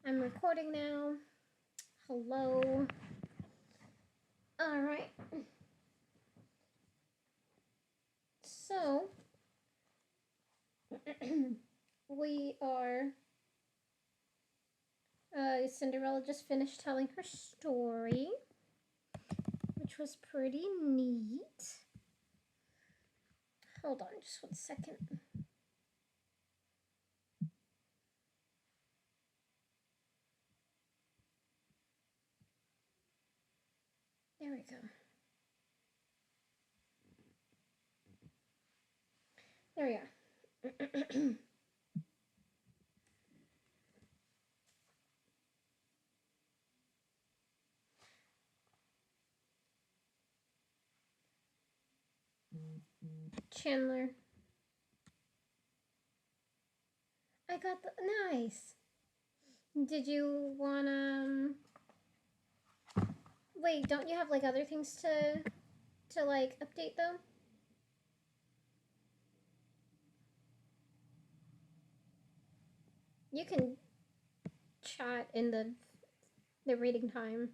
I'm recording now. Hello. Alright. So, we are. Cinderella just finished telling her story, which was pretty neat. Hold on just 1 second. There we go. There we are. Chandler. I got the. Nice. Did you wanna. Wait, don't you have like other things to like update though? You can chat in the reading time.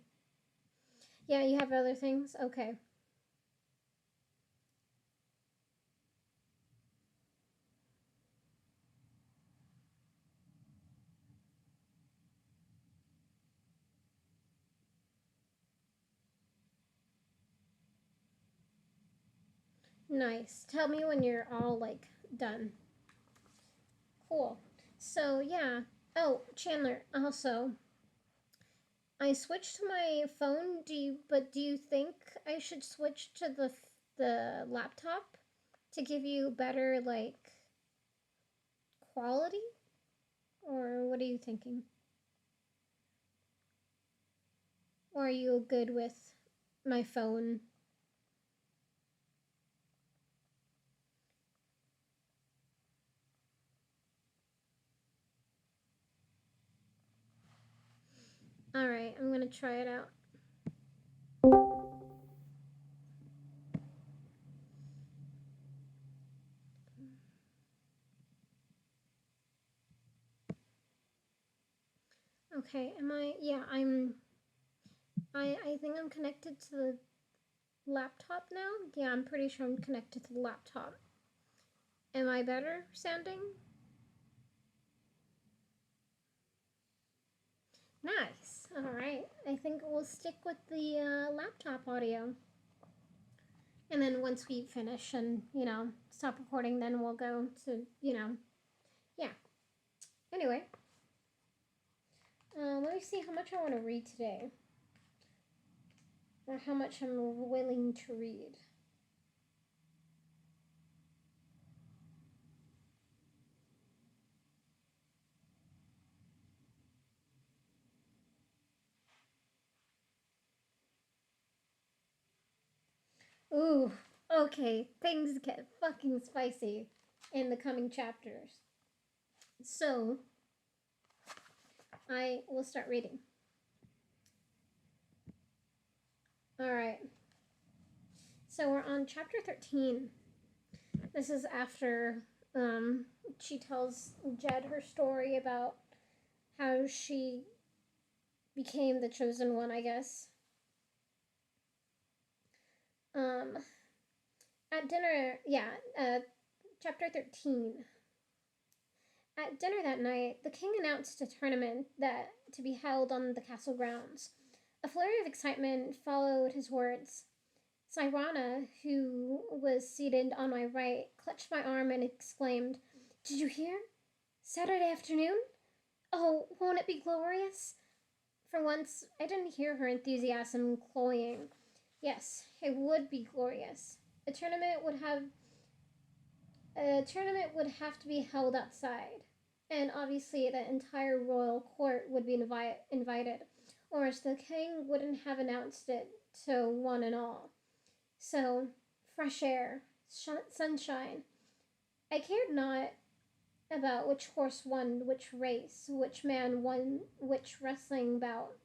Yeah, you have other things? Okay. Nice. Tell me when you're all like done. Cool. So yeah. Oh, Chandler, also I switched to my phone. Do you think I should switch to the laptop to give you better like quality? Or what are you thinking? Or are you good with my phone? All right, I'm going to try it out. Okay, am I? Yeah, I think I'm connected to the laptop now. Yeah, I'm pretty sure I'm connected to the laptop. Am I better sounding? Nice. All right. I think we'll stick with the laptop audio. And then once we finish and, stop recording, then we'll go to, yeah. Anyway, let me see how much I want to read today. Or how much I'm willing to read. Ooh, okay. Things get fucking spicy in the coming chapters. So, I will start reading. Alright. So, we're on chapter 13. This is after she tells Jed her story about how she became the chosen one, I guess. At dinner, chapter 13. At dinner that night, the king announced a tournament that to be held on the castle grounds. A flurry of excitement followed his words. Sirana, who was seated on my right, clutched my arm and exclaimed, "Did you hear? Saturday afternoon? Oh, won't it be glorious?" For once, I didn't hear her enthusiasm cloying. Yes, it would be glorious. A tournament would have to be held outside, and obviously the entire royal court would be invited, or else the king wouldn't have announced it to one and all. So, fresh air, sunshine. I cared not about which horse won which race, which man won which wrestling bout,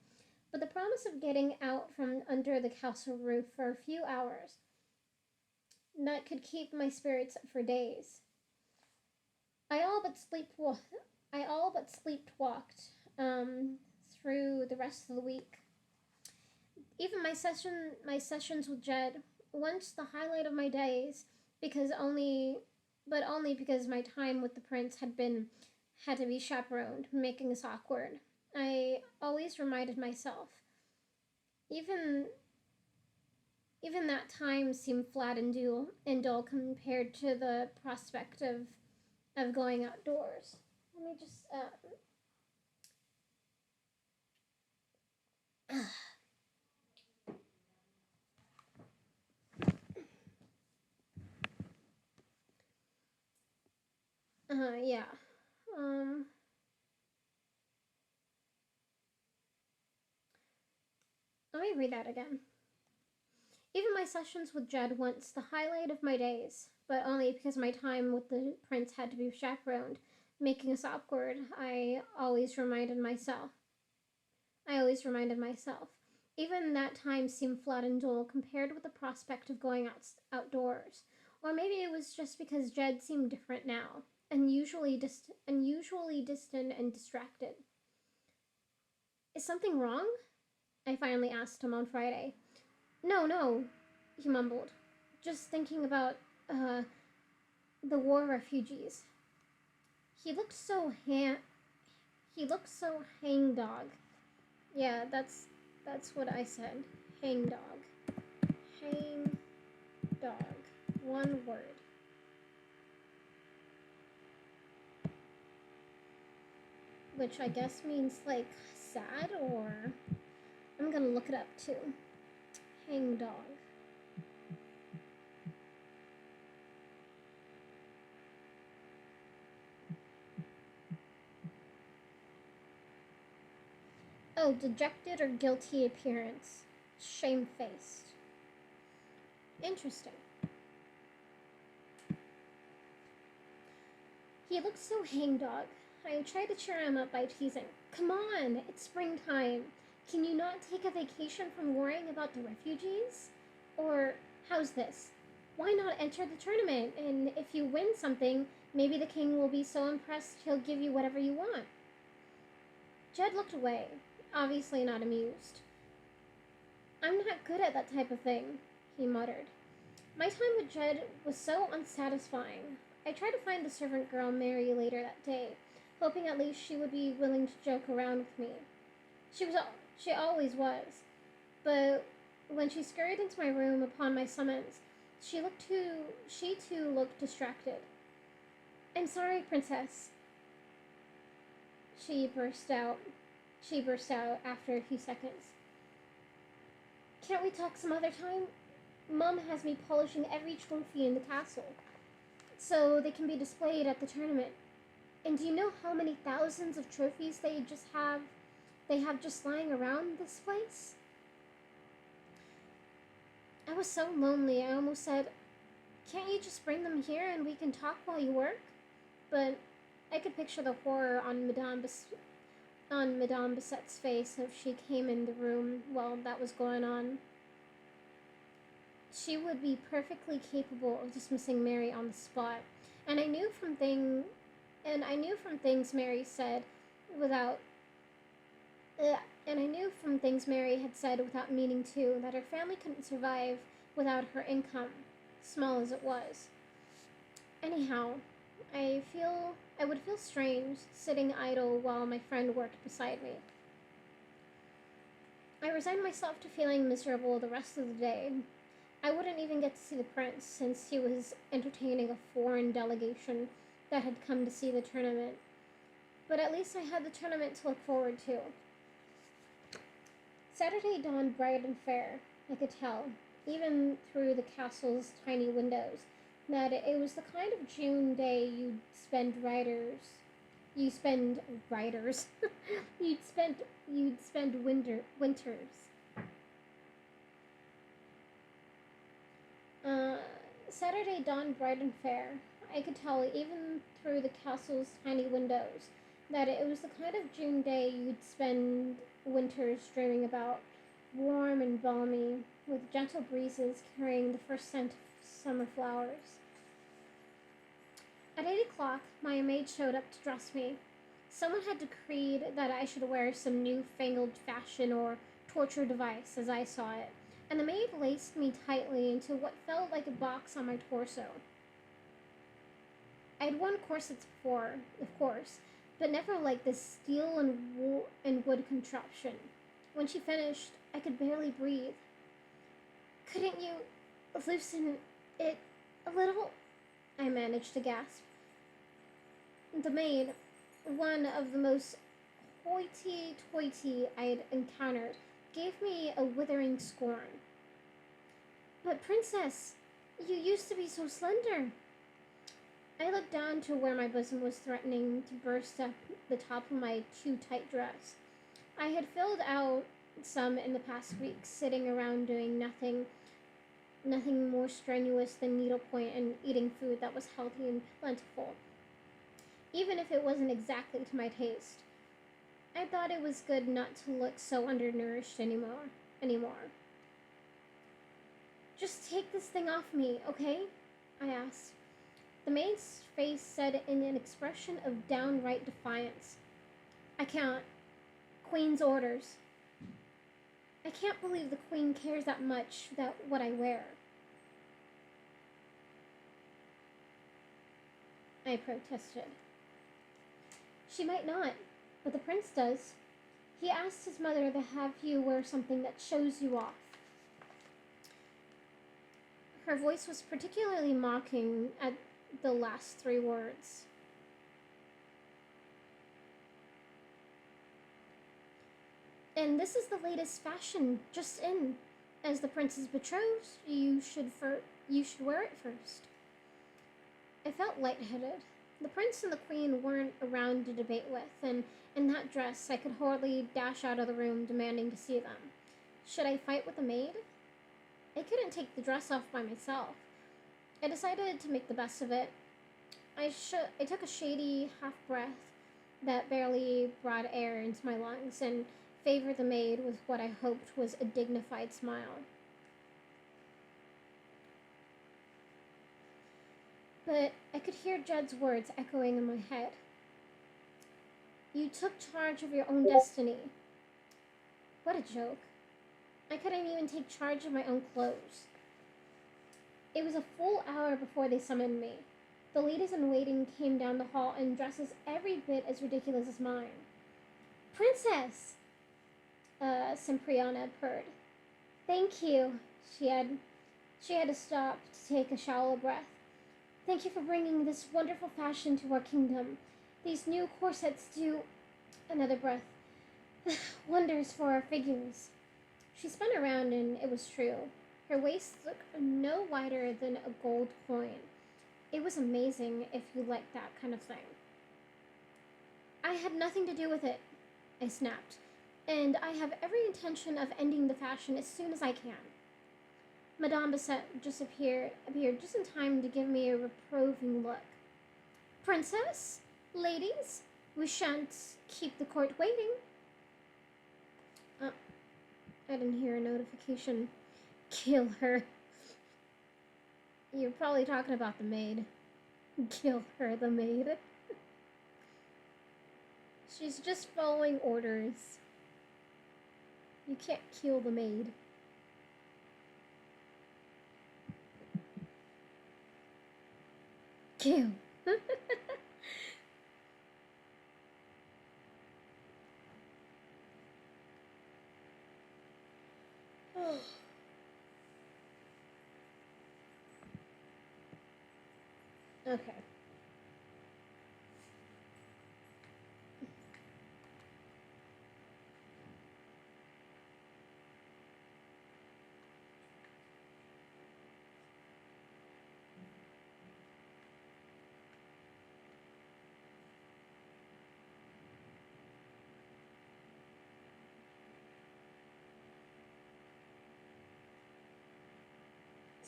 but the promise of getting out from under the castle roof for a few hours that could keep my spirits up for days. I all but sleepwalked um, through the rest of the week. Even my sessions with Jed, once the highlight of my days, because only, but only because my time with the prince had to be chaperoned, making us awkward. I always reminded myself, even even that time seemed flat and dull compared to the prospect of going outdoors. Let me just yeah. Um, Let me read that again. Even my sessions with Jed once the highlight of my days, but only because my time with the prince had to be chaperoned, making us awkward. I always reminded myself. Even that time seemed flat and dull compared with the prospect of going outdoors. Or maybe it was just because Jed seemed different now, unusually distant and distracted. Is something wrong? I finally asked him on Friday. No, no, he mumbled. Just thinking about uh, the war refugees. He looked so he looked so hangdog. Yeah, that's what I said. Hangdog. Hang dog. One word. Which I guess means like sad, or I'm gonna look it up too. Hang dog. Oh, dejected or guilty appearance. Shamefaced. Interesting. He looked so hangdog. I tried to cheer him up by teasing. Come on, it's springtime. Can you not take a vacation from worrying about the refugees? Or, how's this? Why not enter the tournament? And if you win something, maybe the king will be so impressed he'll give you whatever you want. Jed looked away, obviously not amused. I'm not good at that type of thing, he muttered. My time with Jed was so unsatisfying. I tried to find the servant girl Mary later that day, hoping at least she would be willing to joke around with me. She was she always was, but when she scurried into my room upon my summons, she too looked distracted. I'm sorry, princess. She burst out. She burst out after a few seconds. Can't we talk some other time? Mum has me polishing every trophy in the castle, so they can be displayed at the tournament. And do you know how many thousands of trophies they have just lying around this place? I was so lonely, I almost said, can't you just bring them here and we can talk while you work? But I could picture the horror on Madame Bissette's face if she came in the room while that was going on. She would be perfectly capable of dismissing Mary on the spot, and I knew from things Mary said without and I knew from things Mary had said without meaning to that her family couldn't survive without her income, small as it was. Anyhow, I would feel strange sitting idle while my friend worked beside me. I resigned myself to feeling miserable the rest of the day. I wouldn't even get to see the prince since he was entertaining a foreign delegation that had come to see the tournament. But at least I had the tournament to look forward to. Saturday dawned bright and fair. I could tell, even through the castle's tiny windows, that it was the kind of June day you spend riders, you'd spend winters. Uh, Saturday dawned bright and fair. I could tell, even through the castle's tiny windows, that it was the kind of June day you'd spend winters dreaming about, warm and balmy, with gentle breezes carrying the first scent of summer flowers. At 8 o'clock, my maid showed up to dress me. Someone had decreed that I should wear some newfangled fashion or torture device as I saw it, and the maid laced me tightly into what felt like a box on my torso. I'd worn corsets before, of course, but never like this steel and wood contraption. When she finished, I could barely breathe. Couldn't you loosen it a little? I managed to gasp. The maid, one of the most hoity toity I'd encountered, gave me a withering scorn. But, Princess, you used to be so slender. I looked down to where my bosom was threatening to burst up the top of my too tight dress. I had filled out some in the past week, sitting around doing nothing more strenuous than needlepoint and eating food that was healthy and plentiful, even if it wasn't exactly to my taste. I thought it was good not to look so undernourished anymore. Just take this thing off me, okay? I asked. The maid's face said in an expression of downright defiance. I can't. Queen's orders. I can't believe the Queen cares that much about what I wear. I protested. She might not, but the prince does. He asked his mother to have you wear something that shows you off. Her voice was particularly mocking at the last three words. And this is the latest fashion, just in. As the prince's betrothed, you should wear it first. I felt lightheaded. The prince and the queen weren't around to debate with, and in that dress I could hardly dash out of the room demanding to see them. Should I fight with the maid? I couldn't take the dress off by myself. I decided to make the best of it. I took a shady half breath that barely brought air into my lungs and favored the maid with what I hoped was a dignified smile. But I could hear Judd's words echoing in my head. You took charge of your own destiny. What a joke. I couldn't even take charge of my own clothes. It was a full hour before they summoned me. The ladies in waiting came down the hall in dresses every bit as ridiculous as mine. Princess! Cipriana purred. Thank you. She had to stop to take a shallow breath. Thank you for bringing this wonderful fashion to our kingdom. These new corsets do, another breath, wonders for our figures. She spun around and it was true. Her waist looked no wider than a gold coin. It was amazing if you liked that kind of thing. I had nothing to do with it, I snapped, and I have every intention of ending the fashion as soon as I can. Madame Bassett just appeared just in time to give me a reproving look. Princess? Ladies? We shan't keep the court waiting. I didn't hear a notification. Kill her. You're probably talking about the maid. Kill her, the maid. She's just following orders. You can't kill the maid. Kill. Oh. Okay.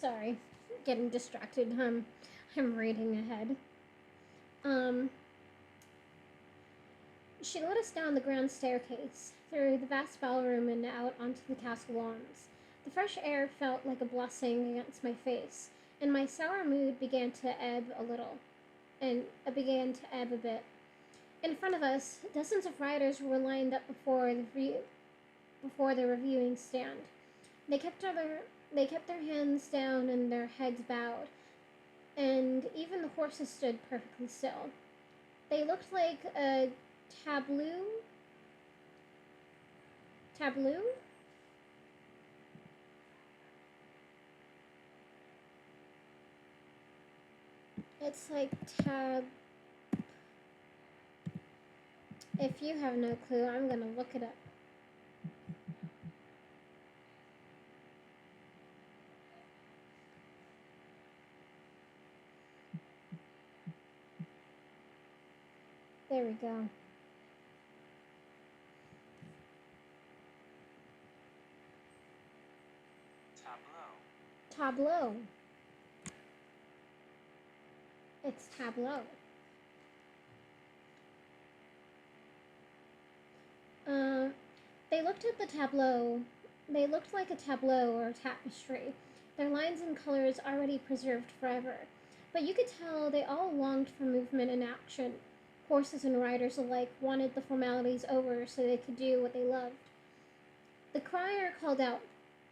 Sorry, getting distracted. I'm reading ahead. Um, she led us down the grand staircase, through the vast ballroom and out onto the castle lawns. The fresh air felt like a blessing against my face, and my sour mood began to ebb a little, and began to ebb a bit. In front of us, dozens of riders were lined up before the reviewing stand. They kept their hands down and their heads bowed, and even the horses stood perfectly still. They looked like a tableau. Tableau? It's like tab. If you have no clue, I'm gonna look it up. There we go. Tableau. It's tableau. Uh, they looked at the tableau. They looked like a tableau or a tapestry, their lines and colors already preserved forever. But you could tell they all longed for movement and action. Horses and riders alike wanted the formalities over so they could do what they loved. The crier called out,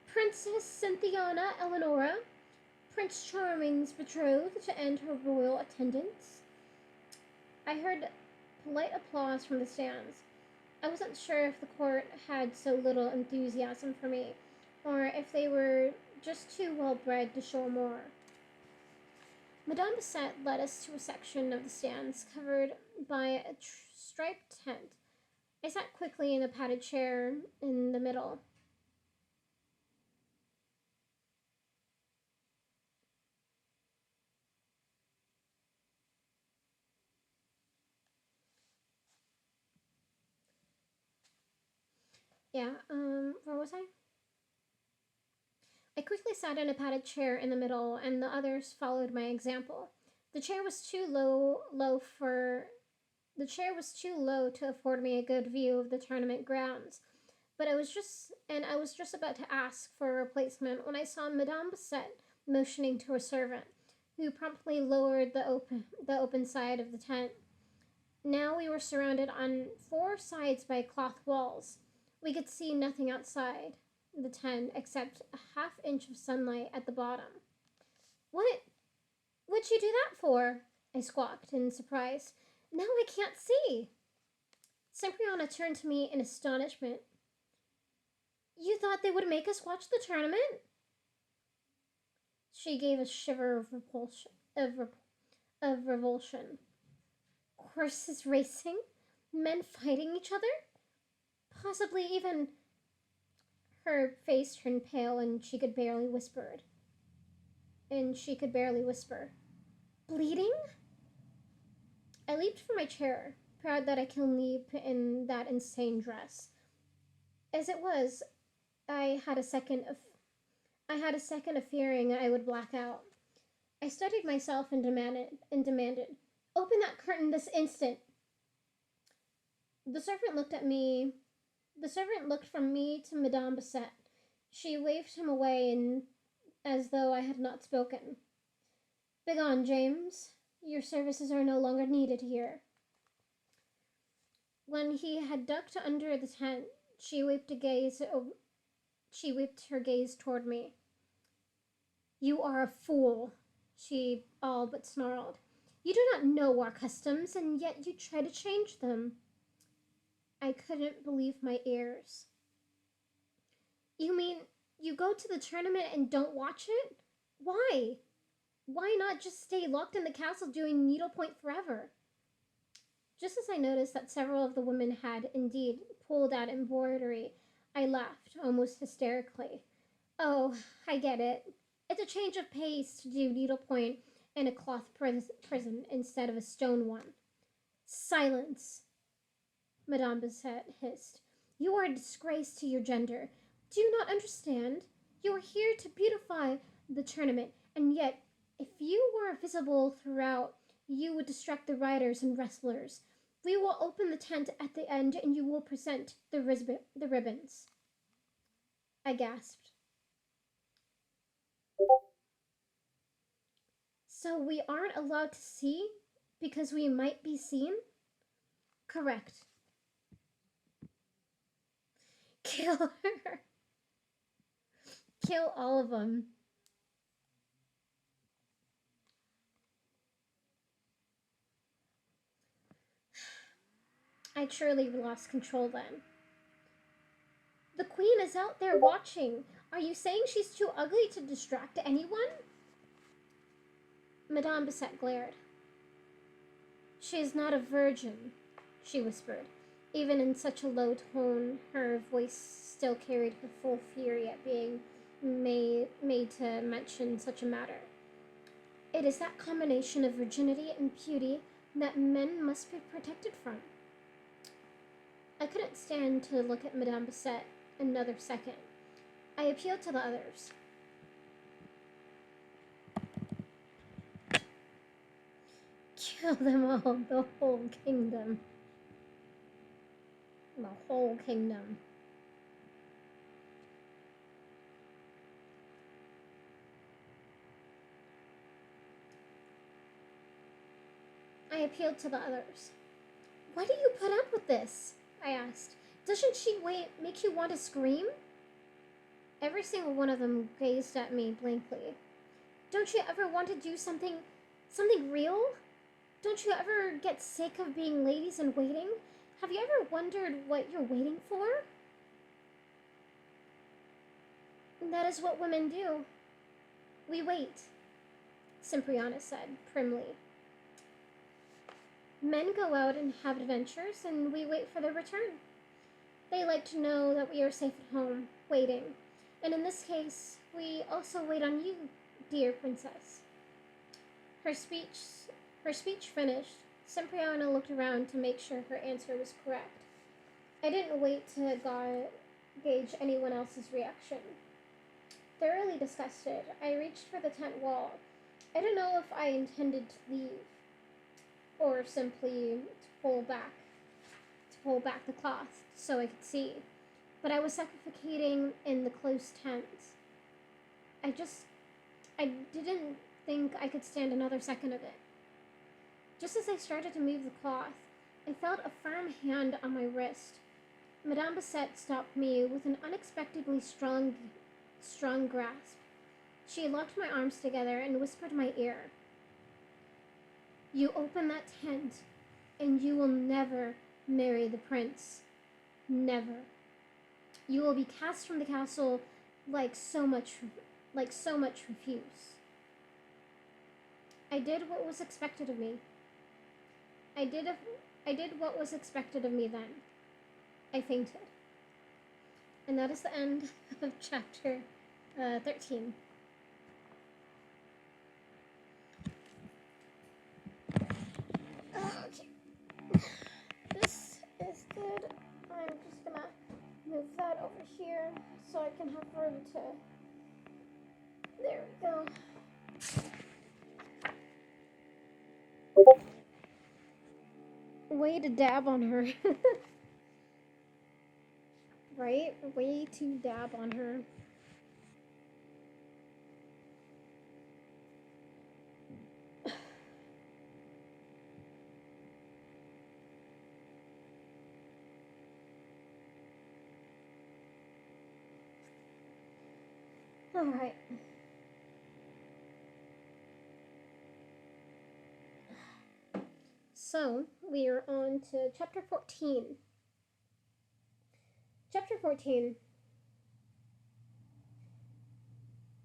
"Princess Cynthiana Eleonora, Prince Charming's betrothed, and her royal attendants." I heard polite applause from the stands. I wasn't sure if the court had so little enthusiasm for me, or if they were just too well bred to show more. Madame Bassett led us to a section of the stands covered by a striped tent. I sat quickly in a padded chair in the middle. Yeah, where was I? I quickly sat in a padded chair in the middle, and the others followed my example. The chair was too low for the chair was too low to afford me a good view of the tournament grounds. But I was just about to ask for a replacement when I saw Madame Bassett motioning to a servant, who promptly lowered the open side of the tent. Now we were surrounded on four sides by cloth walls. We could see nothing outside the tent except a half inch of sunlight at the bottom. What? What'd you do that for? I squawked in surprise. Now I can't see. Cipriana turned to me in astonishment. You thought they would make us watch the tournament? She gave a shiver of repulsion. Of revulsion. Horses racing? Men fighting each other? Possibly even. Her face turned pale and she could barely whisper. Bleeding? I leaped from my chair, proud that I can leap in that insane dress. As it was, I had a second of I had a second of fearing I would black out. I steadied myself and demanded, "Open that curtain this instant." The servant looked at me. The servant looked from me to Madame Bassett. She waved him away and as though I had not spoken. "Begone, James. Your services are no longer needed here." When he had ducked under the tent, she whipped her gaze toward me. "You are a fool," she all but snarled. "You do not know our customs, and yet you try to change them." I couldn't believe my ears. "You mean you go to the tournament and don't watch it? Why? Why not just stay locked in the castle doing needlepoint forever?" Just as I noticed that several of the women had, indeed, pulled out embroidery, I laughed, almost hysterically. "Oh, I get it. It's a change of pace to do needlepoint in a cloth prison instead of a stone one." "Silence!" Madame Bassett hissed. "You are a disgrace to your gender. Do you not understand? You are here to beautify the tournament, and yet, if you were visible throughout, you would distract the riders and wrestlers. We will open the tent at the end, and you will present the ribbons." I gasped. "So we aren't allowed to see because we might be seen?" Correct. Kill her. Kill all of them. I truly lost control then. The queen is out there watching. Are you saying she's too ugly to distract anyone? Madame Bissette glared. She is not a virgin, she whispered. Even in such a low tone, her voice still carried her full fury at being made to mention such a matter. It is that combination of virginity and beauty that men must be protected from. I couldn't stand to look at Madame Bissette another second. I appealed to the others. Kill them all, the whole kingdom. The whole kingdom. I appealed to the others. Why do you put up with this? I asked. Doesn't she make you want to scream? Every single one of them gazed at me blankly. Don't you ever want to do something real? Don't you ever get sick of being ladies in waiting? Have you ever wondered what you're waiting for? That is what women do. We wait, Cipriana said primly. Men go out and have adventures, and we wait for their return. They like to know that we are safe at home, waiting. And in this case, we also wait on you, dear princess. Her speech finished. Cipriana looked around to make sure her answer was correct. I didn't wait to gauge anyone else's reaction. Thoroughly disgusted, I reached for the tent wall. I don't know if I intended to leave, or simply to pull back the cloth so I could see. But I was suffocating in the close tent. I didn't think I could stand another second of it. Just as I started to move the cloth, I felt a firm hand on my wrist. Madame Bissette stopped me with an unexpectedly strong grasp. She locked my arms together and whispered in my ear, "You open that tent, and you will never marry the prince. Never. You will be cast from the castle like so much refuse." I did what was expected of me. I did what was expected of me then. I fainted. And that is the end of chapter 13. Okay. This is good. I'm just gonna move that over here so I can have room to... There we go. Way to dab on her. Right? Way to dab on her. Alright. So, we are on to chapter 14. Chapter 14.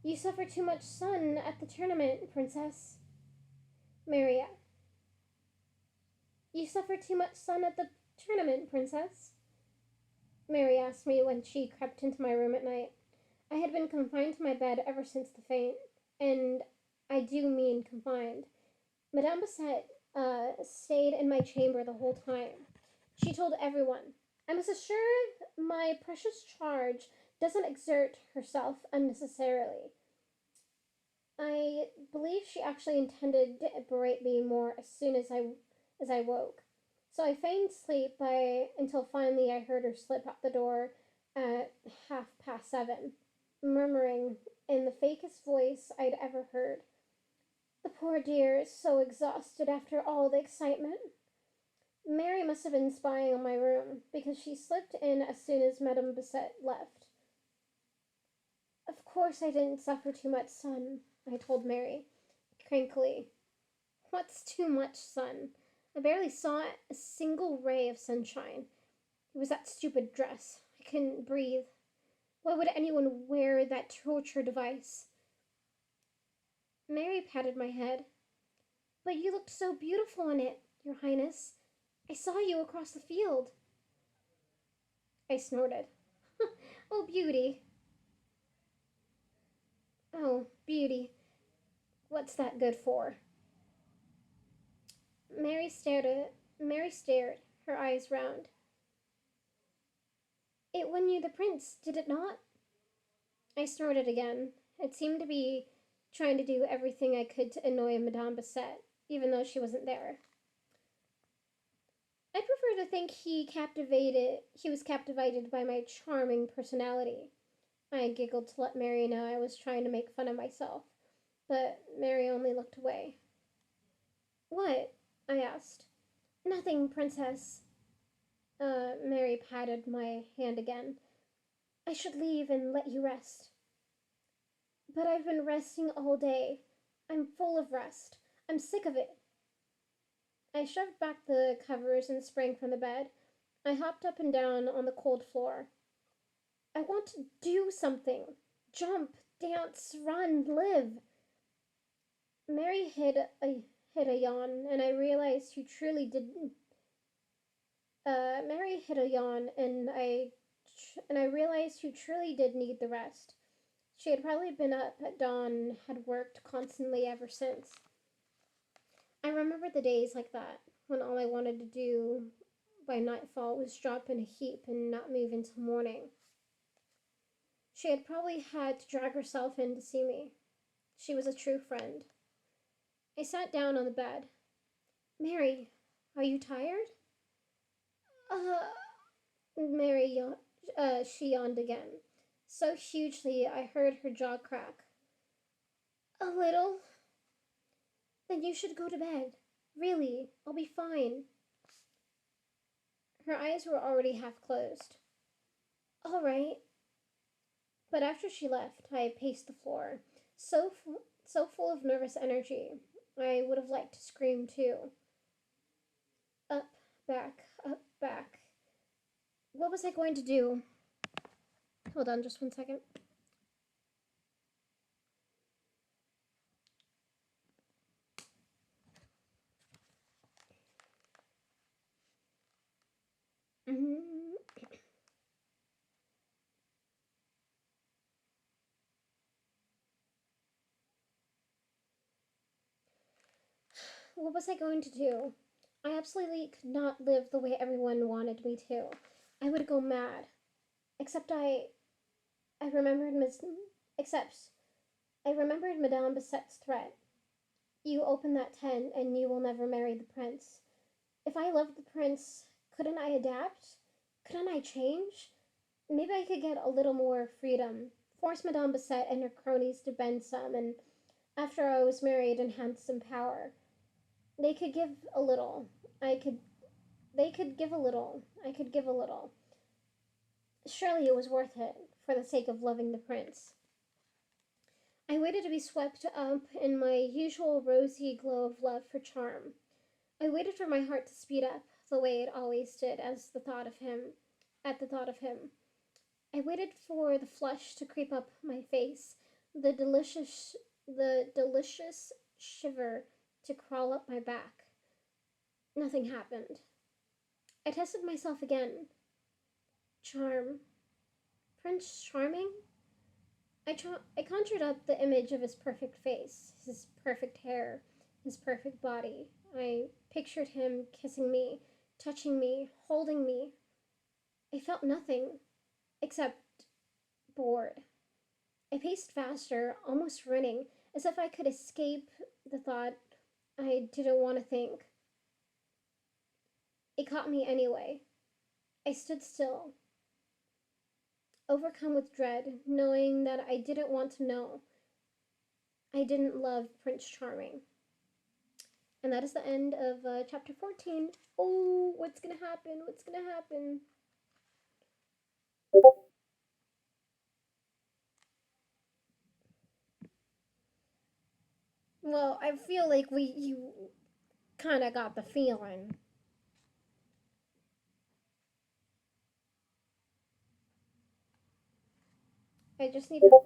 You suffer too much sun at the tournament, princess. Maria. You suffer too much sun at the tournament, princess. Mary asked me when she crept into my room at night. I had been confined to my bed ever since the faint, and I do mean confined. Madame Bissette stayed in my chamber the whole time. She told everyone, "I must assure my precious charge doesn't exert herself unnecessarily." I believe she actually intended to berate me more as soon as I woke. So I feigned sleep until finally I heard her slip out the door at 7:30, murmuring in the fakest voice I'd ever heard, "The poor dear is so exhausted after all the excitement." Mary must have been spying on my room because she slipped in as soon as Madame Bassett left. Of course I didn't suffer too much sun, I told Mary, crankily. What's too much sun? I barely saw a single ray of sunshine. It was that stupid dress. I couldn't breathe. Why would anyone wear that torture device? Mary patted my head. But you looked so beautiful in it, Your Highness. I saw you across the field. I snorted. Oh, beauty. Oh, beauty. What's that good for? Mary stared, her eyes round. It won you the prince, did it not? I snorted again. It seemed to be trying to do everything I could to annoy Madame Bassett, even though she wasn't there. I prefer to think he was captivated by my charming personality. I giggled to let Mary know I was trying to make fun of myself, but Mary only looked away. What? I asked. Nothing, Princess. Mary patted my hand again. I should leave and let you rest. But I've been resting all day. I'm full of rest. I'm sick of it. I shoved back the covers and sprang from the bed. I hopped up and down on the cold floor. I want to do something. Jump, dance, run, live. Mary hid a yawn, and I realized who truly did. Mary hid a yawn, and I realized who truly did need the rest. She had probably been up at dawn, had worked constantly ever since. I remember the days like that, when all I wanted to do by nightfall was drop in a heap and not move until morning. She had probably had to drag herself in to see me. She was a true friend. I sat down on the bed. Mary, are you tired? Uh, Mary, she yawned again, so hugely I heard her jaw crack. A little. Then you should go to bed. Really, I'll be fine. Her eyes were already half closed. All right. But after she left, I paced the floor, so full of nervous energy. I would have liked to scream too. Up, back, up, back. What was I going to do? Hold on just 1 second. Mm-hmm. What was I going to do? I absolutely could not live the way everyone wanted me to. I would go mad. Except I remembered except I remembered Madame Basset's threat. You open that tent and you will never marry the prince. If I loved the prince, couldn't I adapt? Couldn't I change? Maybe I could get a little more freedom. Force Madame Basset and her cronies to bend some, and after I was married and had some power, they could give a little. I could. They could give a little. I could give a little. Surely it was worth it for the sake of loving the prince. I waited to be swept up in my usual rosy glow of love for charm. I waited for my heart to speed up the way it always did at the thought of him. I waited for the flush to creep up my face, the delicious shiver to crawl up my back. Nothing happened. I tested myself again. Charm. Prince Charming? I conjured up the image of his perfect face, his perfect hair, his perfect body. I pictured him kissing me, touching me, holding me. I felt nothing except bored. I paced faster, almost running, as if I could escape the thought I didn't want to think. It caught me anyway. I stood still, overcome with dread, knowing that I didn't want to know. I didn't love Prince Charming. And that is the end of chapter 14. Oh, what's gonna happen? What's gonna happen? Well, I feel like you kind of got the feeling. I just need to.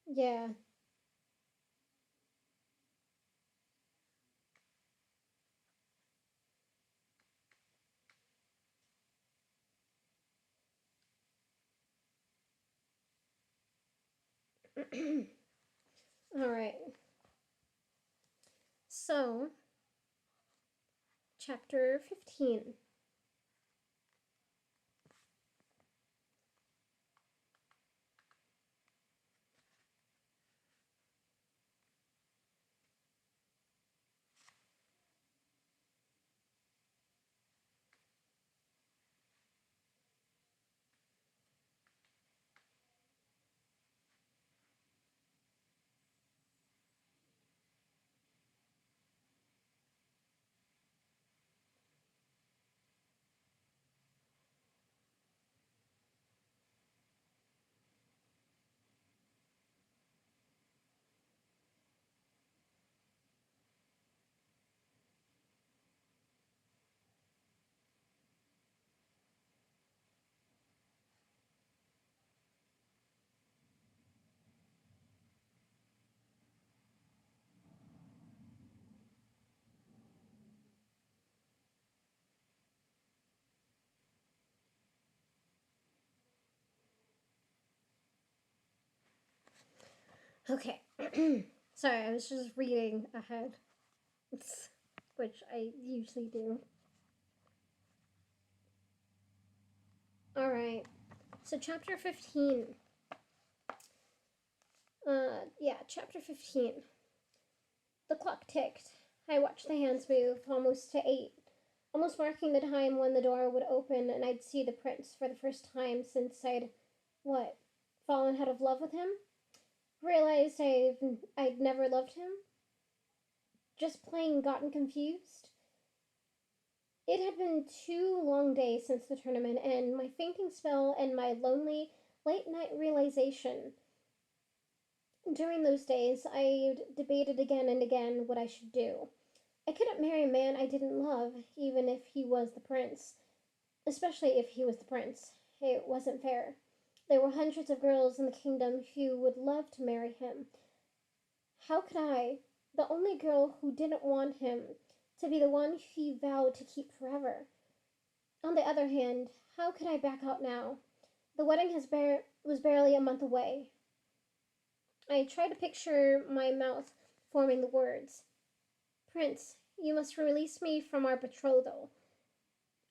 Yeah. All right. So, chapter 15. Okay. Sorry, I was just reading ahead, which I usually do. All right. So, chapter 15. Yeah, chapter 15. The clock ticked. I watched the hands move, almost to 8, almost marking the time when the door would open and I'd see the prince for the first time since what, fallen out of love with him? Realized I'd never loved him? Just plain gotten confused? It had been 2 long days since the tournament, and my fainting spell and my lonely late night realization. During those days, I debated again and again what I should do. I couldn't marry a man I didn't love, even if he was the prince. Especially if he was the prince. It wasn't fair. There were hundreds of girls in the kingdom who would love to marry him. How could I, the only girl who didn't want him, to be the one he vowed to keep forever? On the other hand, how could I back out now? The wedding was barely a month away. I tried to picture my mouth forming the words. Prince, you must release me from our betrothal.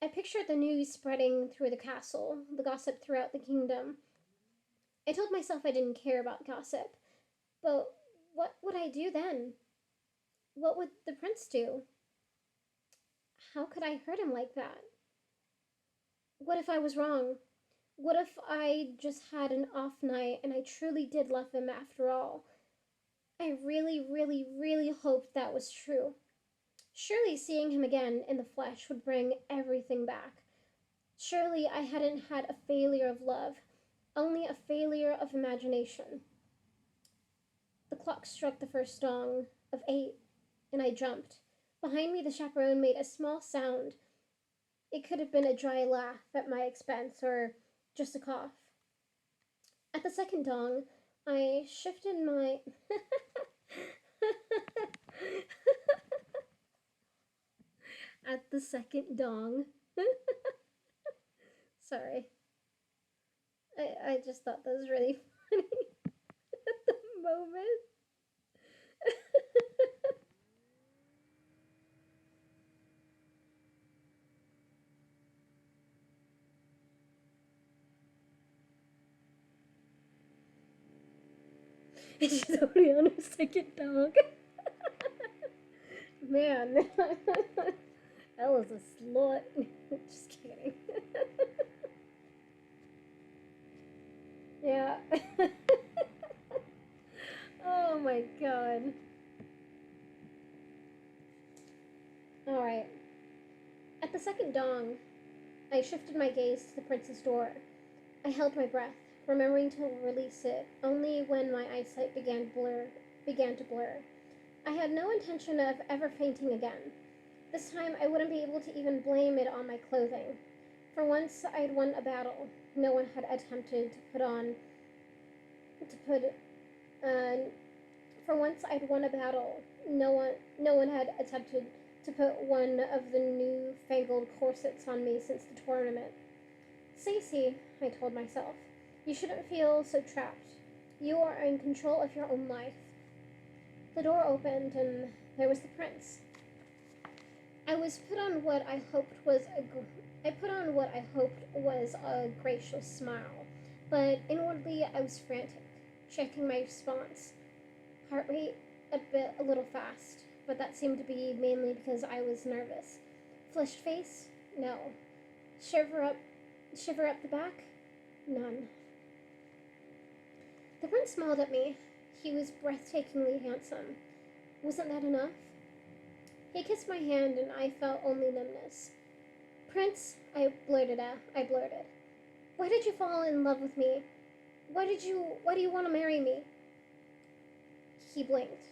I pictured the news spreading through the castle, the gossip throughout the kingdom. I told myself I didn't care about gossip, but what would I do then? What would the prince do? How could I hurt him like that? What if I was wrong? What if I just had an off night and I truly did love him after all? I really, really, really hoped that was true. Surely seeing him again in the flesh would bring everything back. Surely I hadn't had a failure of love, only a failure of imagination. The clock struck the first gong of 8, and I jumped. Behind me, the chaperone made a small sound. It could have been a dry laugh at my expense or just a cough. At the second gong, I shifted my. At the second dong. Sorry. I just thought that was really funny at the moment. And she's already on her second dog. Man, that was a slut. Just kidding. Yeah. Oh my god. Alright. At the second dong, I shifted my gaze to the prince's door. I held my breath, remembering to release it only when my eyesight began to blur. I had no intention of ever fainting again. This time I wouldn't be able to even blame it on my clothing. For once I'd won a battle no one had attempted to put uh, for once I'd won a battle no one had attempted to put one of the new fangled corsets on me since the tournament. Stacey, I told myself, you shouldn't feel so trapped. You are in control of your own life. The door opened and there was the prince. I was put on what I hoped was a gr- I put on what I hoped was a gracious smile, but inwardly I was frantic, checking my response. Heart rate a little fast, but that seemed to be mainly because I was nervous. Flushed face? No. Shiver up shiver up the back? None. The prince smiled at me. He was breathtakingly handsome. Wasn't that enough? He kissed my hand and I felt only numbness. Prince, I blurted. Why did you fall in love with me? Why do you want to marry me? He blinked.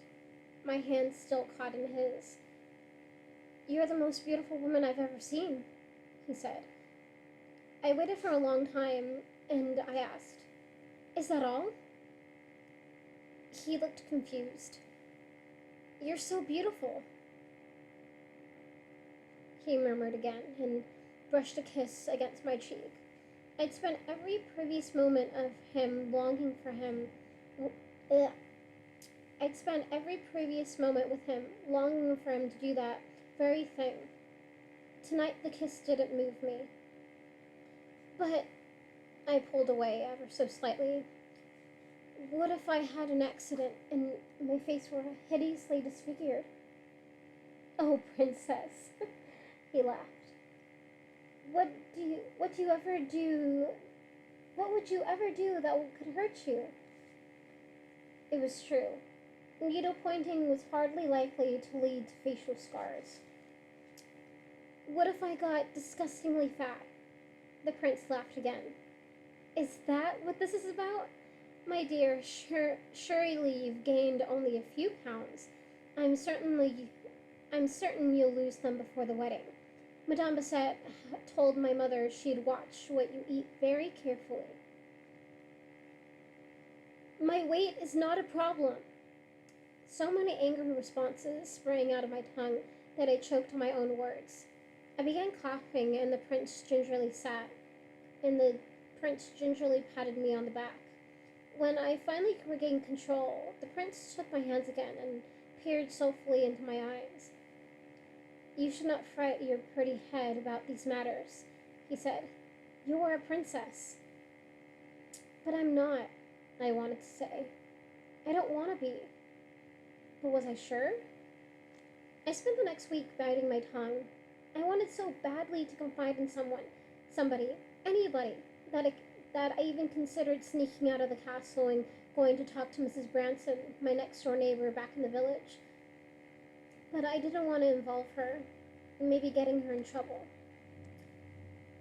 My hand still caught in his. You're the most beautiful woman I've ever seen, he said. I waited for a long time and I asked, Is that all? He looked confused. You're so beautiful, he murmured again and brushed a kiss against my cheek. I'd spent every previous moment of him longing for him. Ugh. I'd spent every previous moment with him, longing for him to do that very thing. Tonight the kiss didn't move me. But I pulled away ever so slightly. What if I had an accident and my face were hideously disfigured? Oh, princess, he laughed. What do you ever do? What would you ever do that could hurt you? It was true. Needle pointing was hardly likely to lead to facial scars. What if I got disgustingly fat? The prince laughed again. Is that what this is about? My dear, surely you've gained only a few pounds. I'm certainly, I'm certain you'll lose them before the wedding. Madame Bassett told my mother she'd watch what you eat very carefully. My weight is not a problem. So many angry responses sprang out of my tongue that I choked on my own words. I began coughing, and the prince gingerly patted me on the back. When I finally regained control, the prince took my hands again and peered softly into my eyes. You should not fret your pretty head about these matters, he said. You are a princess. But I'm not, I wanted to say. I don't want to be. But was I sure? I spent the next week biting my tongue. I wanted so badly to confide in somebody, anybody, that I even considered sneaking out of the castle and going to talk to Mrs. Branson, my next door neighbor back in the village. But I didn't want to involve her, maybe getting her in trouble.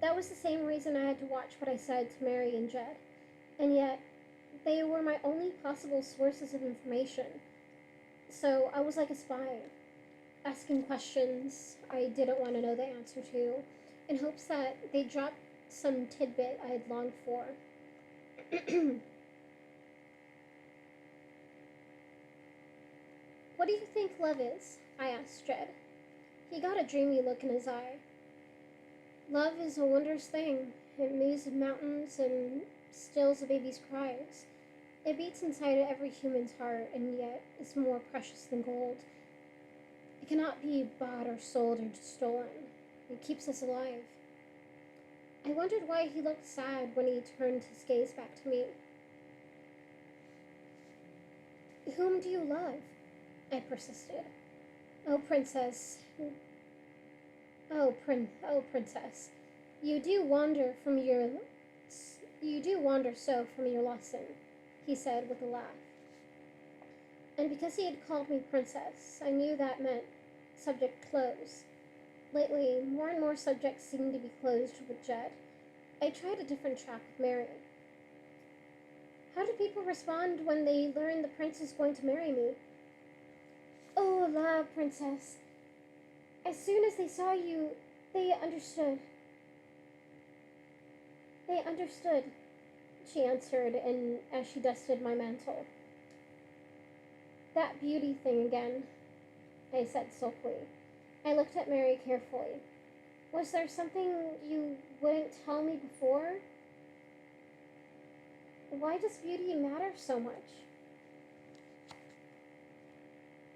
That was the same reason I had to watch what I said to Mary and Jed. And yet, they were my only possible sources of information. So I was like a spy, asking questions I didn't want to know the answer to, in hopes that they'd drop some tidbit I had longed for. What do you think love is? I asked Jed. He got a dreamy look in his eye. Love is a wondrous thing. It moves in mountains and stills a baby's cries. It beats inside every human's heart, and yet is more precious than gold. It cannot be bought or sold or stolen. It keeps us alive. I wondered why he looked sad when he turned his gaze back to me. Whom do you love? I persisted. Oh, princess. Oh, princess. You do wander so from your lesson, he said with a laugh. And because he had called me princess, I knew that meant subject closed. Lately, more and more subjects seemed to be closed with Jed. I tried a different track with Mary. How do people respond when they learn the prince is going to marry me? Oh, la, princess. As soon as they saw you, they understood. They understood, she answered, and as she dusted my mantle. That beauty thing again, I said sulkily. I looked at Mary carefully. Was there something you wouldn't tell me before? Why does beauty matter so much?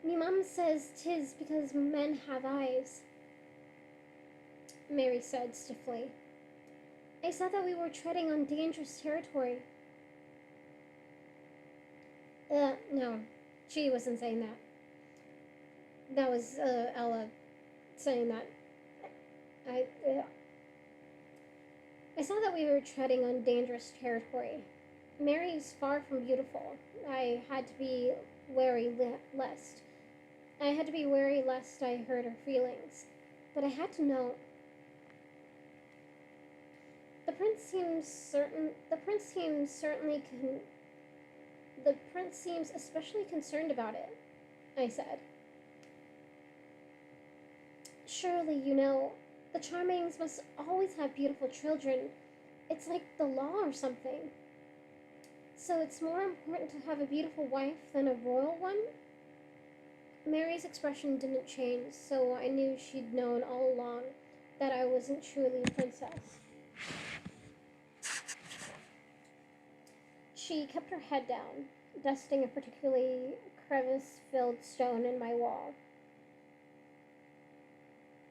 Me mum says 'tis because men have eyes, Mary said stiffly. I said that we were treading on dangerous territory. No, she wasn't saying that. That was, Ella saying that. I, uh, I saw that we were treading on dangerous territory. Mary's far from beautiful. I had to be wary lest. I had to be wary lest I hurt her feelings. But I had to know. The prince seems especially concerned about it, I said. Surely you know, the Charmings must always have beautiful children. It's like the law or something. So it's more important to have a beautiful wife than a royal one? Mary's expression didn't change, so I knew she'd known all along that I wasn't truly a princess. She kept her head down, dusting a particularly crevice-filled stone in my wall.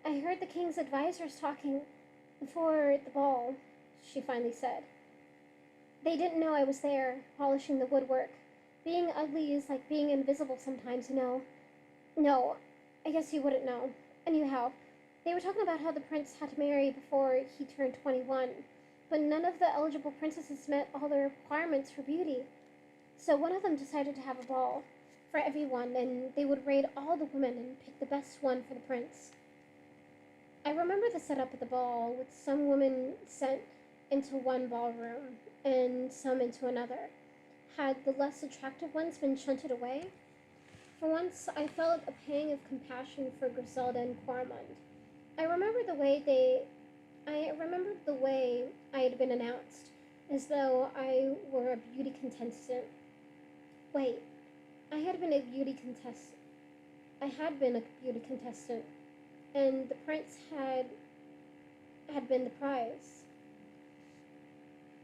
I heard the king's advisors talking before the ball, she finally said. They didn't know I was there, polishing the woodwork. Being ugly is like being invisible sometimes, you know. No, I guess you wouldn't know. Anyhow, they were talking about how the prince had to marry before he turned 21, but none of the eligible princesses met all the requirements for beauty. So one of them decided to have a ball for everyone, and they would raid all the women and pick the best one for the prince. I remember the setup at the ball, with some women sent into one ballroom and some into another. Had the less attractive ones been shunted away? For once, I felt a pang of compassion for Griselda and Quarmond. I remembered the way I had been announced, as though I were a beauty contestant. Wait, I had been a beauty contestant. I had been a beauty contestant, and the prince had been the prize.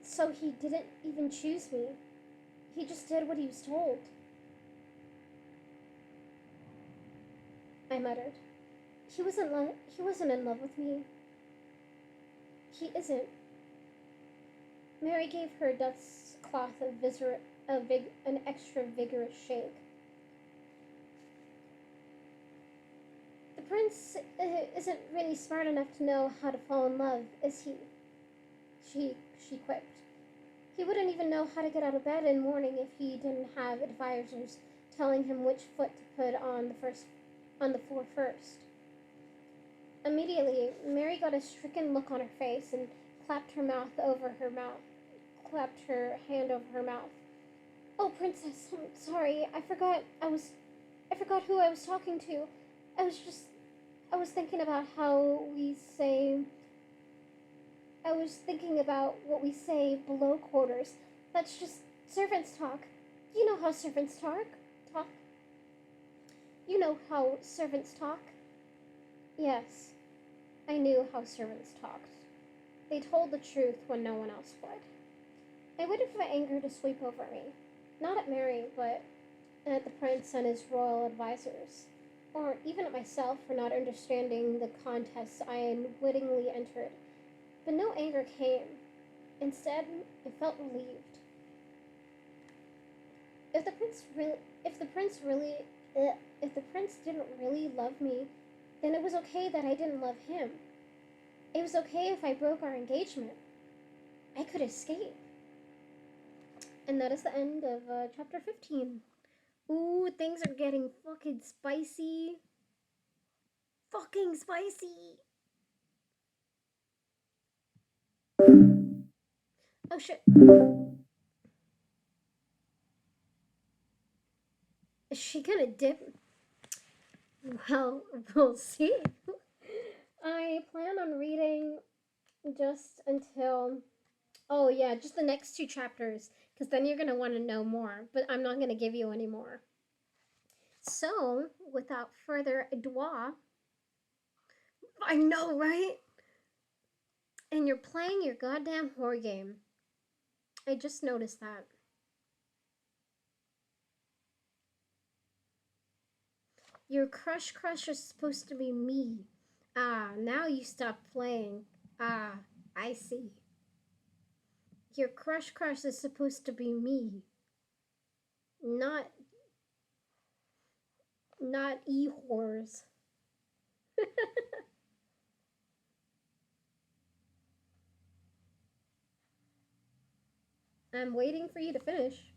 So he didn't even choose me. He just did what he was told. I muttered. He wasn't in love with me. He isn't. Mary gave her dust cloth an extra vigorous shake. The prince isn't really smart enough to know how to fall in love, is he? She quipped. He wouldn't even know how to get out of bed in the morning if he didn't have advisors telling him which foot to put on the floor first. Immediately, Mary got a stricken look on her face and clapped her hand over her mouth. Oh, princess, I'm sorry. I forgot who I was talking to. I was thinking about what we say below quarters. That's just servants talk. You know how servants talk. You know how servants talk? Yes, I knew how servants talked. They told the truth when no one else would. I waited for the anger to sweep over me. Not at Mary, but at the prince and his royal advisors. Or even at myself for not understanding the contests I unwittingly entered. But no anger came. Instead, I felt relieved. If the prince really, if the prince really, if the prince didn't really love me, then it was okay that I didn't love him. It was okay if I broke our engagement. I could escape. And that is the end of chapter 15. Ooh, things are getting fucking spicy. Fucking spicy. Oh shit. Is she gonna dip? Well, we'll see. I plan on reading just until. Oh, yeah, just the next two chapters, because then you're gonna want to know more, but I'm not gonna give you any more. So, without further ado, I know, right? And you're playing your goddamn horror game. I just noticed that. Your crush is supposed to be me. Ah, now you stop playing. Ah, I see. Your crush is supposed to be me. Not e-whores. I'm waiting for you to finish.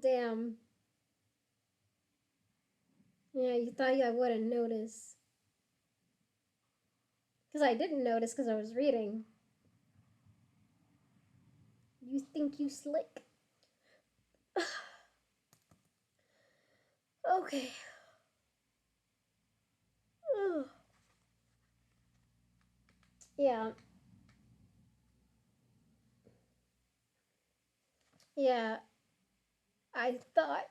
Damn. Yeah, you thought I wouldn't notice. Because I didn't notice because I was reading. You think you slick? Okay. Ugh. Yeah. Yeah. I thought.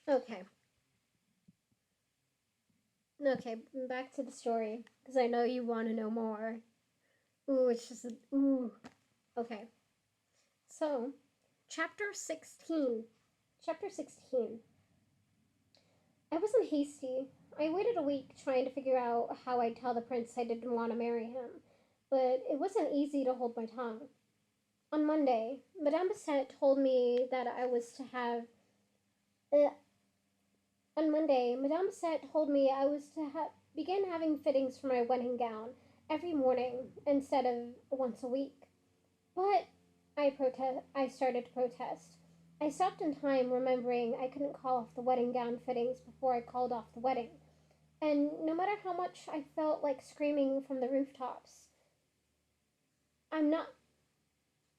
Okay. Okay, back to the story. Because I know you want to know more. Ooh, it's just. Ooh. Okay. So, chapter 16. Chapter 16. I wasn't hasty. I waited a week trying to figure out how I'd tell the prince I didn't want to marry him, but it wasn't easy to hold my tongue. On Monday, Madame Bassett told me that I was to have. Uh, on Monday, Madame Bassett told me I was to begin having fittings for my wedding gown every morning instead of once a week. But I started to protest. I stopped in time, remembering I couldn't call off the wedding gown fittings before I called off the wedding. And no matter how much I felt like screaming from the rooftops, I'm not.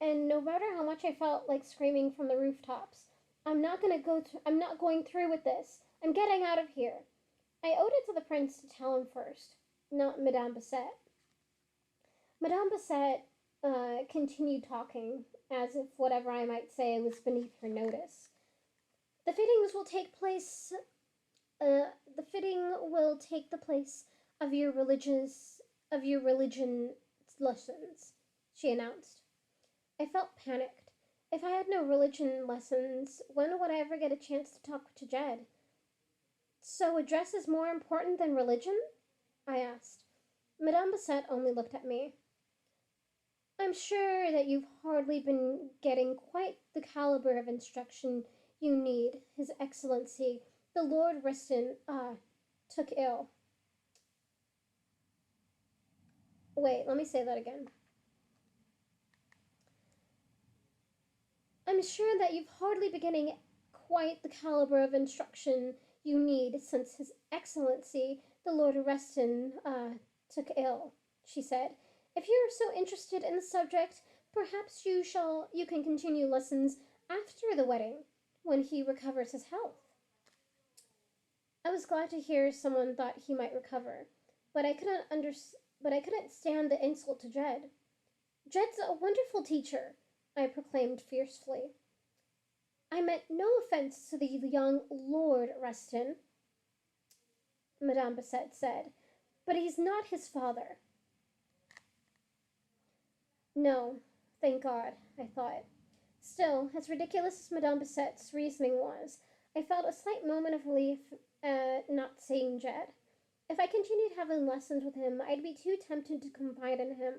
And no matter how much I felt like screaming from the rooftops, I'm not going through with this. I'm getting out of here. I owed it to the prince to tell him first, not Madame Bassett. Madame Bassett continued talking, as if whatever I might say was beneath her notice. The fittings will take place. The fitting will take the place of your religion lessons, she announced. I felt panicked. If I had no religion lessons, when would I ever get a chance to talk to Jed? So a dress is more important than religion? I asked. Madame Bassett only looked at me. I'm sure that you've hardly been getting quite the caliber of instruction you need, His Excellency, the Lord Riston, took ill. Wait, let me say that again. I'm sure that you've hardly been getting quite the caliber of instruction you need since His Excellency, the Lord Reston, took ill, she said. If you are so interested in the subject, perhaps you can continue lessons after the wedding, when he recovers his health. I was glad to hear someone thought he might recover, but I couldn't stand the insult to Jed. Jed's a wonderful teacher, I proclaimed fiercely. I meant no offense to the young Lord Ruston, Madame Bassett said, but he's not his father. No, thank God, I thought. Still, as ridiculous as Madame Bassett's reasoning was, I felt a slight moment of relief at not seeing Jed. If I continued having lessons with him, I'd be too tempted to confide in him,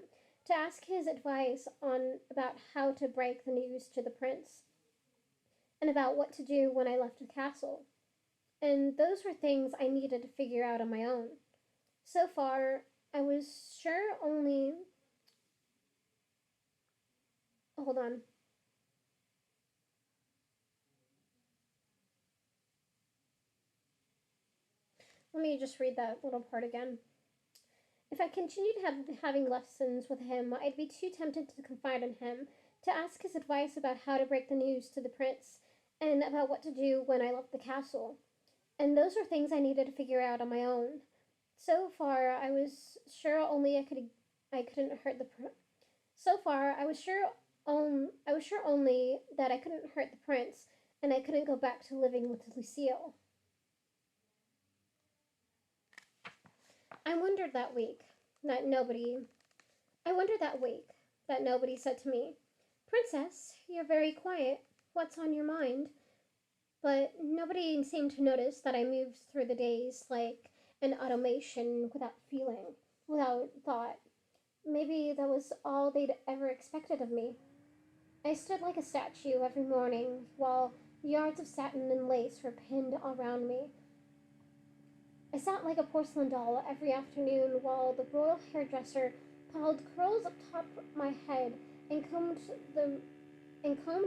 to ask his advice on about how to break the news to the prince, and about what to do when I left the castle. And those were things I needed to figure out on my own. So far, I was sure only. Hold on. Let me just read that little part again. If I continued having lessons with him, I'd be too tempted to confide in him, to ask his advice about how to break the news to the prince, and about what to do when I left the castle. And those were things I needed to figure out on my own. So far, I was sure only I couldn't hurt the. So far, I was sure only that I couldn't hurt the prince, and I couldn't go back to living with Lucille. I wondered that week that nobody. I wondered that week that nobody said to me, "Princess, you're very quiet. What's on your mind?" But nobody seemed to notice that I moved through the days like an automation without feeling, without thought. Maybe that was all they'd ever expected of me. I stood like a statue every morning while yards of satin and lace were pinned around me. I sat like a porcelain doll every afternoon while the royal hairdresser piled curls up top my head and combed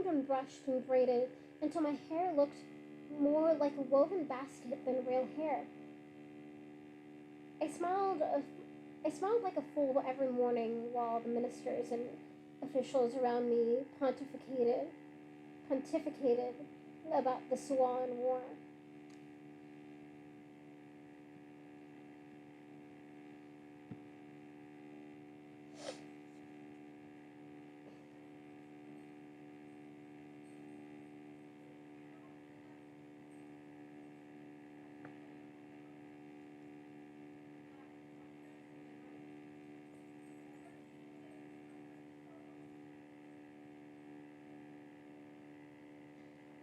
and brushed and braided until my hair looked more like a woven basket than real hair. I smiled a I smiled like a fool every morning while the ministers and officials around me pontificated about the Swan War.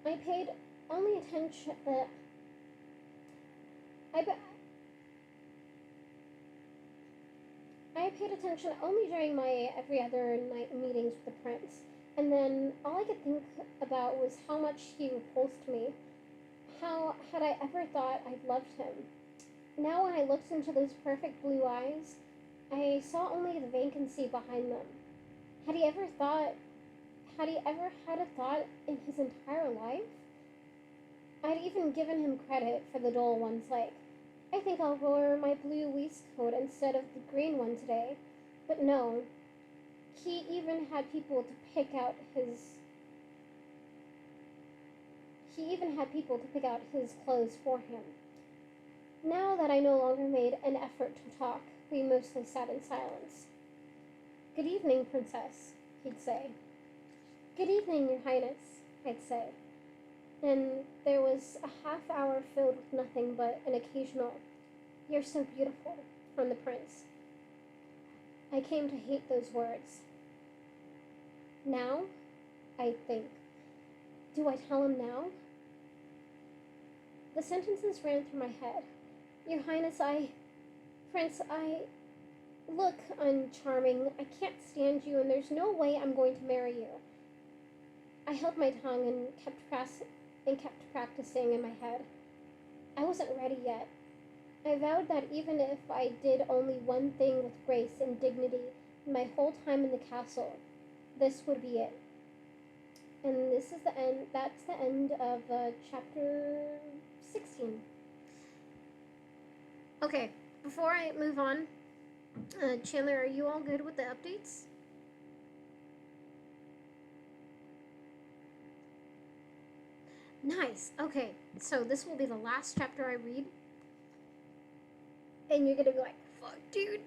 I paid only attention. I, I paid attention only during my every other night meetings with the prince, and then all I could think about was how much he repulsed me. How had I ever thought I'd loved him? Now, when I looked into those perfect blue eyes, I saw only the vacancy behind them. Had he ever thought? Had he ever had a thought in his entire life? I'd even given him credit for the dull ones, like, "I think I'll wear my blue waistcoat instead of the green one today." But no, he even had people to pick out his. He even had people to pick out his clothes for him. Now that I no longer made an effort to talk, we mostly sat in silence. "Good evening, Princess," he'd say. "Good evening, Your Highness," I'd say. And there was a half hour filled with nothing but an occasional, "You're so beautiful," from the prince. I came to hate those words. Now, I think. Do I tell him now? The sentences ran through my head. "Your Highness, Prince, look, uncharming. I can't stand you, and there's no way I'm going to marry you." I held my tongue and kept practicing in my head. I wasn't ready yet. I vowed that even if I did only one thing with grace and dignity my whole time in the castle, this would be it. And this is the end. That's the end of chapter 16. Okay, before I move on, Chandler, are you all good with the updates? Nice. Okay, so this will be the last chapter I read, and you're gonna be like, fuck, dude.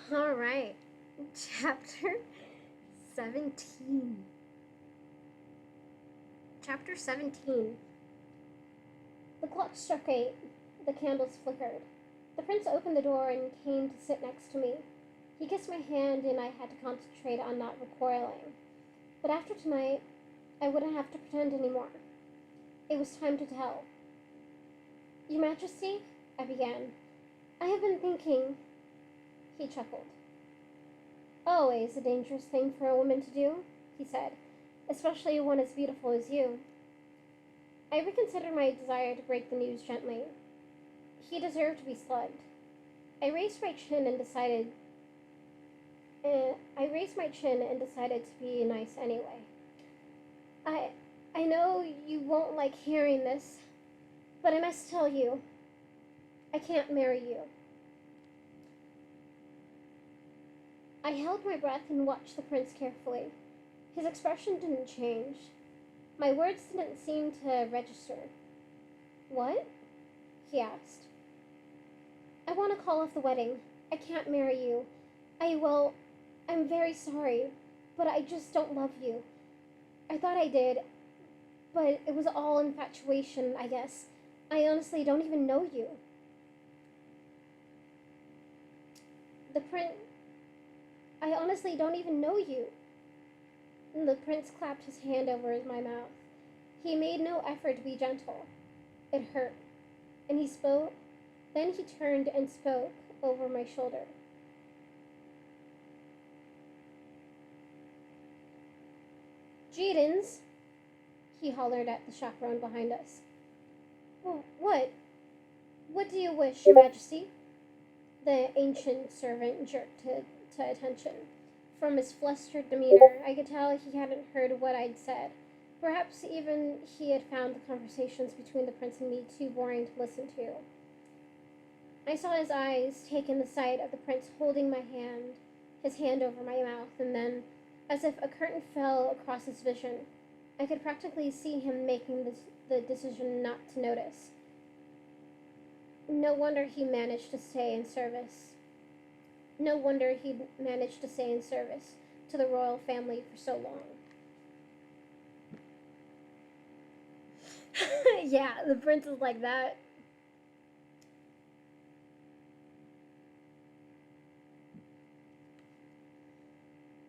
All right, chapter 17. Chapter 17. The clock struck 8. The candles flickered. The prince opened the door and came to sit next to me. He kissed my hand, and I had to concentrate on not recoiling. But after tonight, I wouldn't have to pretend anymore. It was time to tell. Your Majesty, I began, I have been thinking. He chuckled. Always a dangerous thing for a woman to do, he said, especially one as beautiful as you. I reconsidered my desire to break the news gently. He deserved to be slugged. I raised my chin and decided to be nice anyway. I know you won't like hearing this, but I must tell you, I can't marry you. I held my breath and watched the prince carefully. His expression didn't change. My words didn't seem to register. What? He asked. I want to call off the wedding. I can't marry you. I'm very sorry, but I just don't love you. I thought I did, but it was all infatuation, I guess. I honestly don't even know you. The prince. I honestly don't even know you. And the prince clapped his hand over my mouth. He made no effort to be gentle. It hurt. And he spoke. Then he turned and spoke over my shoulder. Jedens, he hollered at the chaperone behind us. What? What do you wish, Your Majesty? The ancient servant jerked to attention. From his flustered demeanor, I could tell he hadn't heard what I'd said. Perhaps even he had found the conversations between the prince and me too boring to listen to. I saw his eyes take in the sight of the prince holding my hand, his hand over my mouth, and then, as if a curtain fell across his vision, I could practically see him making the decision not to notice. No wonder he managed to stay in service. No wonder he managed to stay in service to the royal family for so long. Yeah, the prince is like that.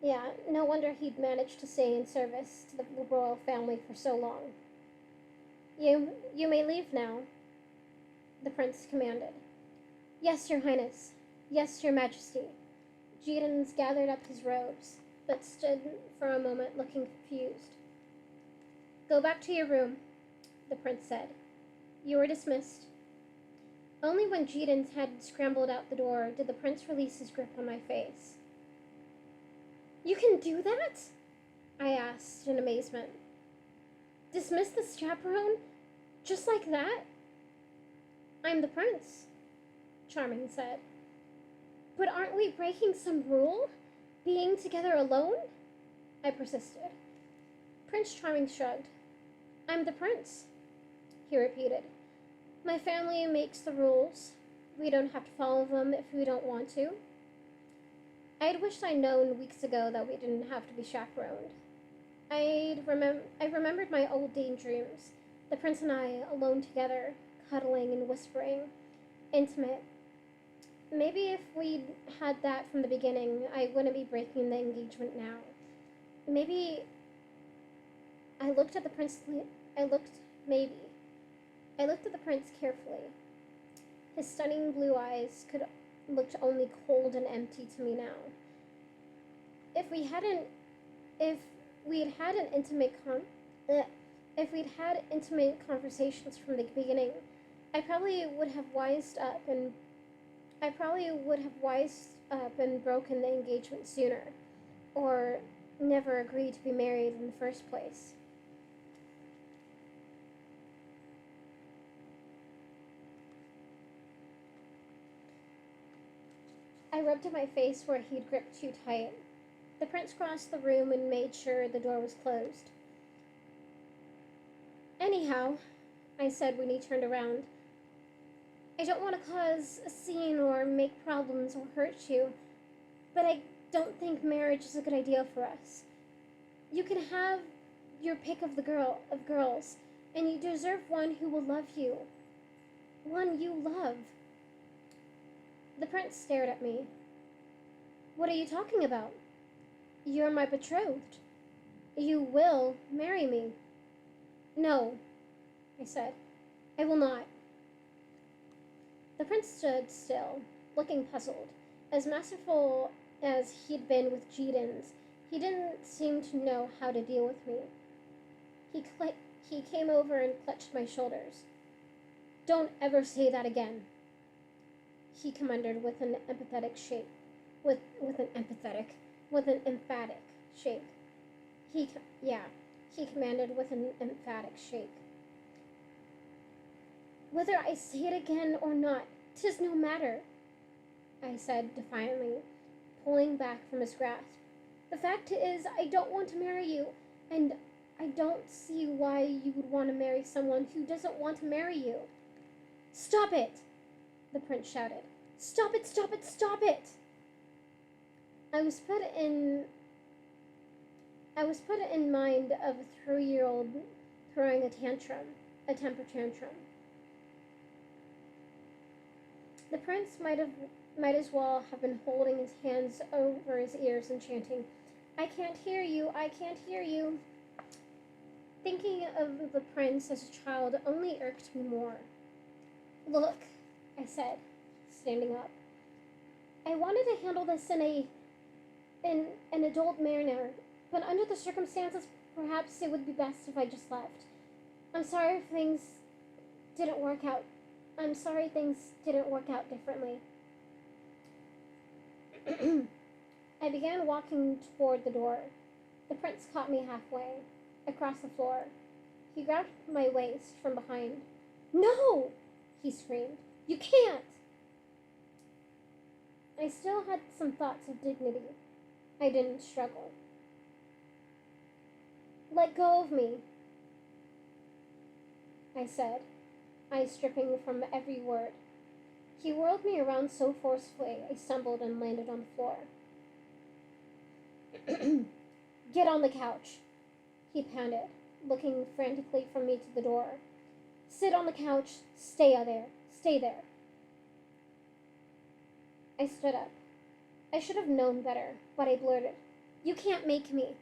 Yeah, no wonder he'd managed to stay in service to the royal family for so long. You may leave now, the prince commanded. Yes, Your Highness. Yes, Your Majesty. Jedens gathered up his robes, but stood for a moment looking confused. Go back to your room, the prince said. You are dismissed. Only when Jedens had scrambled out the door did the prince release his grip on my face. You can do that? I asked in amazement. Dismiss the chaperone? Just like that? I'm the prince, Charming said. But aren't we breaking some rule? Being together alone? I persisted. Prince Charming shrugged. I'm the prince, he repeated. My family makes the rules. We don't have to follow them if we don't want to. I had wished I'd known weeks ago that we didn't have to be chaperoned. I remembered my old daydreams, the prince and I alone together, cuddling and whispering, intimate. Maybe if we'd had that from the beginning, I wouldn't be breaking the engagement now. Maybe I looked at the prince. Maybe. I looked at the prince carefully. His stunning blue eyes looked only cold and empty to me now. If we'd had intimate conversations from the beginning, I probably would have wised up and I probably would have wised up and broken the engagement sooner, or never agreed to be married in the first place. I rubbed at my face where he'd gripped too tight. The prince crossed the room and made sure the door was closed. Anyhow, I said when he turned around, I don't want to cause a scene or make problems or hurt you, but I don't think marriage is a good idea for us. You can have your pick of girls, and you deserve one who will love you. One you love. The prince stared at me. What are you talking about? You're my betrothed. You will marry me. No, I said. I will not. The prince stood still, looking puzzled. As masterful as he'd been with Jedans, he didn't seem to know how to deal with me. He came over and clutched my shoulders. Don't ever say that again, he commanded with an empathetic shake. With an emphatic shake. He commanded with an emphatic shake. Whether I say it again or not, 'tis no matter, I said defiantly, pulling back from his grasp. The fact is, I don't want to marry you, and I don't see why you would want to marry someone who doesn't want to marry you. Stop it, the prince shouted. Stop it, stop it, stop it! I was put in mind of a 3-year-old throwing a temper tantrum. The prince might as well have been holding his hands over his ears and chanting, I can't hear you, I can't hear you. Thinking of the prince as a child only irked me more. Look, I said, standing up. I wanted to handle this in an adult manner, but under the circumstances, perhaps it would be best if I just left. I'm sorry if things didn't work out. I'm sorry things didn't work out differently. I began walking toward the door. The prince caught me halfway, across the floor. He grabbed my waist from behind. No! He screamed. You can't! I still had some thoughts of dignity. I didn't struggle. Let go of me, I said, eyes dripping from every word. He whirled me around so forcefully I stumbled and landed on the floor. Get on the couch, he panted, looking frantically from me to the door. Sit on the couch, stay there, stay there. I stood up. I should have known better, but I blurted, You can't make me.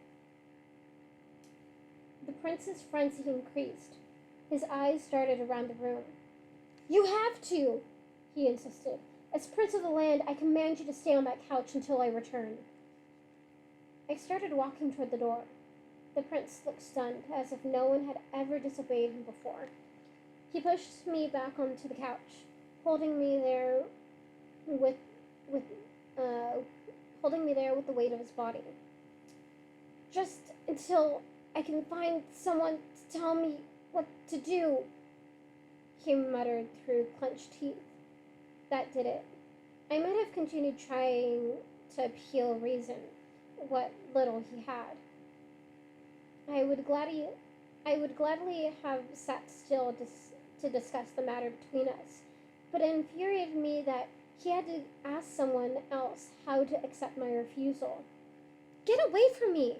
The prince's frenzy increased. His eyes darted around the room. You have to, he insisted. As prince of the land, I command you to stay on that couch until I return. I started walking toward the door. The prince looked stunned, as if no one had ever disobeyed him before. He pushed me back onto the couch, holding me there with the weight of his body. Just until I can find someone to tell me what to do, he muttered through clenched teeth. That did it. I might have continued trying to appeal reason, what little he had. I would gladly have sat still to discuss the matter between us, but it infuriated me that he had to ask someone else how to accept my refusal. Get away from me,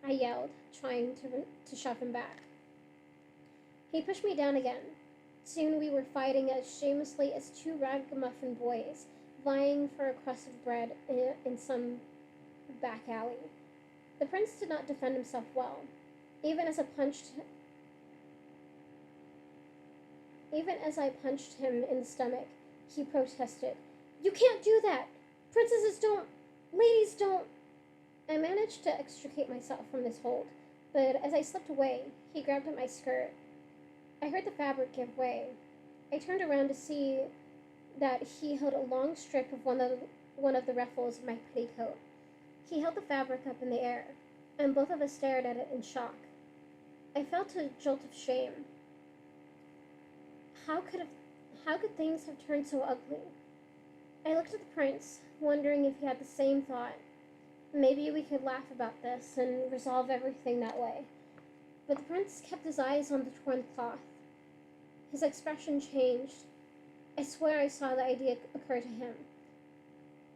I yelled, trying to shove him back. He pushed me down again. Soon we were fighting as shamelessly as two ragamuffin boys, vying for a crust of bread in some back alley. The prince did not defend himself well. Even as I punched him in the stomach, he protested. You can't do that! Princesses don't! Ladies don't! I managed to extricate myself from this hold, but as I slipped away, he grabbed at my skirt. I heard the fabric give way. I turned around to see that he held a long strip of one of the ruffles of my petticoat. He held the fabric up in the air, and both of us stared at it in shock. I felt a jolt of shame. How could have, how could things have turned so ugly? I looked at the prince, wondering if he had the same thought. Maybe we could laugh about this and resolve everything that way. But the prince kept his eyes on the torn cloth. His expression changed. I swear I saw the idea occur to him.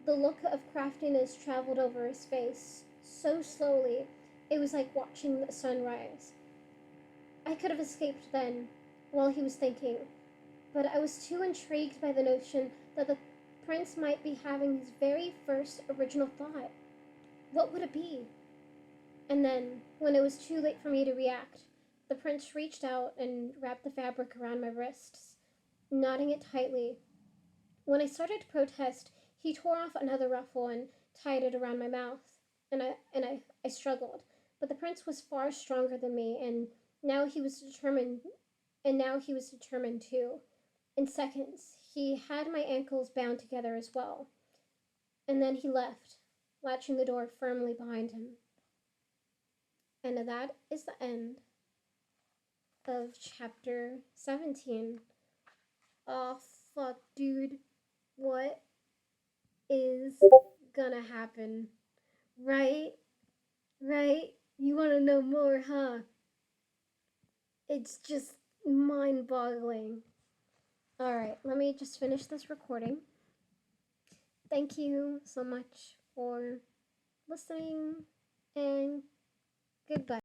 The look of craftiness traveled over his face so slowly, it was like watching the sun rise. I could have escaped then, while he was thinking, but I was too intrigued by the notion that the prince might be having his very first original thought. What would it be? And then, when it was too late for me to react, the prince reached out and wrapped the fabric around my wrists, knotting it tightly. When I started to protest, he tore off another ruffle and tied it around my mouth, and I struggled. But the prince was far stronger than me, now he was determined, and now he was determined too. In seconds, he had my ankles bound together as well, and then he left, latching the door firmly behind him. And that is the end of chapter 17. Oh, fuck, dude. What is gonna happen? Right? Right? You wanna know more, huh? It's just mind boggling. Alright, let me just finish this recording. Thank you so much for listening, and goodbye.